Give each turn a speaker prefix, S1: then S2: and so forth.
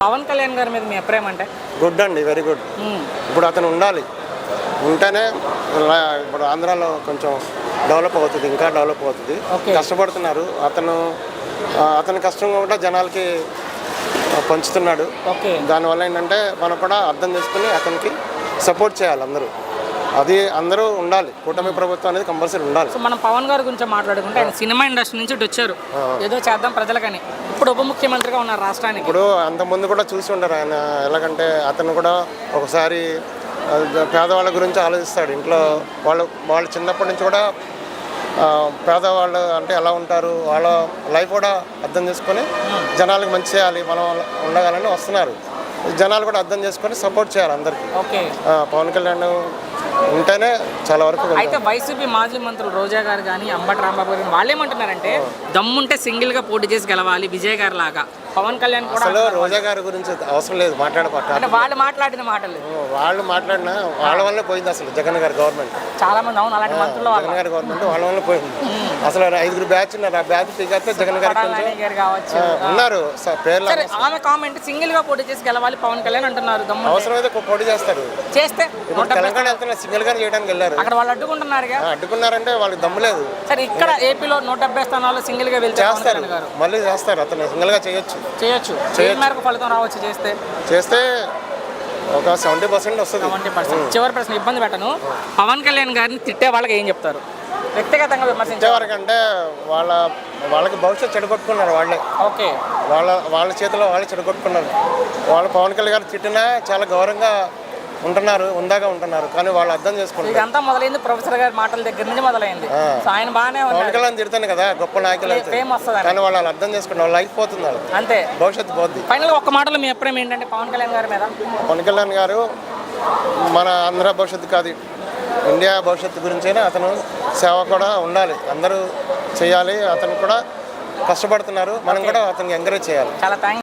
S1: పవన్ కళ్యాణ్ గారి మీద మీ అభిప్రాయం అంటే?
S2: గుడ్ అండి, వెరీ గుడ్. ఇప్పుడు అతను ఉండాలి, ఉంటేనే ఇప్పుడు ఆంధ్రాలో కొంచెం డెవలప్ అవుతుంది, ఇంకా డెవలప్ అవుతుంది. కష్టపడుతున్నారు అతని కష్టం కూడా జనాలకి పంచుతున్నాడు. దానివల్ల ఏంటంటే మనం కూడా అర్థం చేసుకుని అతనికి సపోర్ట్ చేయాలి అందరూ ఉండాలి. కూటమి ప్రభుత్వం అనేది కంపల్సరీ ఉండాలి.
S1: సో మనం పవన్ గారి గురించి మాట్లాడుకుంటే ఆయన సినిమా ఇండస్ట్రీ నుంచి వచ్చారు, ఏదో చేద్దాం ప్రజలకని. ఇప్పుడు ఉప ముఖ్యమంత్రిగా ఉన్నారు రాష్ట్రానికి.
S2: ఇప్పుడు అంతకుముందు కూడా చూసి ఉండరు ఆయన. ఎలాగంటే అతను కూడా ఒకసారి పేదవాళ్ళ గురించి ఆలోచిస్తాడు. ఇంట్లో వాళ్ళు చిన్నప్పటి నుంచి కూడా పేదవాళ్ళు అంటే ఎలా ఉంటారు, వాళ్ళ లైఫ్ కూడా అర్థం చేసుకొని జనాలకు మంచి చేయాలి, మనం ఉండగాలని వస్తున్నారు. జనాలు కూడా అర్థం చేసుకొని సపోర్ట్ చేయాలి అందరికీ. పవన్ కళ్యాణ్ ఉంటేనే చాలా వరకు.
S1: అయితే వైసీపీ మాజీ మంత్రులు రోజా గారు కానీ అంబటి రాంబాబు గారు వాళ్ళు ఏమంటున్నారంటే దమ్ముంటే సింగిల్గా పోటీ చేసి గెలవాలి విజయ్ గారు లాగా. పవన్ కళ్యాణ్ కూడా
S2: అసలు రోజా గారి గురించి అవసరం లేదు
S1: అంటే వాళ్ళు మాట్లాడిన మాటలు
S2: వాళ్ళ వల్ల పోయింది. అసలు జగన్ గారి గవర్నమెంట్
S1: చాలా మంది అవును అలాంటి మంత్రులు
S2: జగన్ గారి గవర్నమెంట్ వాళ్ళ వల్ల పోయింది. అసలు 5 బ్యాచ్ ఉన్నారు, ఆ బ్యాచ్ దిగితే జగన్ గారు
S1: కావచ్చు
S2: ఉన్నారు పేర్లు.
S1: ఆమె కామెంట్ సింగిల్ గా పోటీ చేసి గెలవాలి పవన్ కళ్యాణ్ అంటున్నారు.
S2: అవసరం అయితే పోటీ చేస్తారు.
S1: చేస్తే
S2: ఇప్పుడు తెలంగాణ వెళ్తున్నారు, సింగిల్ గా చేయడానికి వెళ్ళారు.
S1: అక్కడ వాళ్ళు
S2: అడ్డుకున్నారంటే వాళ్ళకి దమ్ము లేదు.
S1: సరే ఇక్కడ ఏపీలో 170 స్థానాల్లో సింగిల్ గా వెళ్తే
S2: మళ్ళీ చేస్తారు. అతను సింగిల్ గా చేయొచ్చు.
S1: మేరకు ఫలితం రావచ్చు
S2: చేస్తే ఒక 70% వస్తుంది.
S1: 70%. చివరి ప్రశ్న, ఇబ్బంది పెట్టను. పవన్ కళ్యాణ్ గారిని తిట్టే వాళ్ళకి ఏం చెప్తారు? వ్యక్తిగతంగా విమర్శించే
S2: వరకు అంటే వాళ్ళకి భవిష్యత్తు చెడగొట్టుకున్నారు వాళ్ళే. వాళ్ళ చేతిలో వాళ్ళు చెడగొట్టుకున్నారు. వాళ్ళు పవన్ కళ్యాణ్ గారు తిట్టినా చాలా గౌరవంగా ఉందాగా ఉంటున్నారు. కానీ వాళ్ళు అర్థం చేసుకుంటారు.
S1: ఇదంతా మొదలైంది ప్రొఫెసర్ గారి మాటల దగ్గర నుంచి మొదలైంది. ఆయన బాగానే
S2: పవన్ కళ్యాణ్ తిడతాను కదా గొప్ప నాయకులు, కానీ వాళ్ళు అర్థం చేసుకుంటారు. లైఫ్ పోతుంది,
S1: అంతే,
S2: భవిష్యత్తు పోతుంది.
S1: ఫైనల్ ఒక్క మాటలో మీ అభిప్రాయం ఏంటంటే పవన్ కళ్యాణ్ గారి మీద?
S2: పవన్ కళ్యాణ్ గారు మన ఆంధ్ర భవిష్యత్తు కాదు, ఇండియా భవిష్యత్తు గురించైనా అతను సేవ కూడా ఉండాలి, అందరూ చేయాలి. అతను కూడా కష్టపడుతున్నారు, మనం కూడా అతనికి ఎంకరేజ్ చేయాలి.
S1: చాలా థ్యాంక్స్.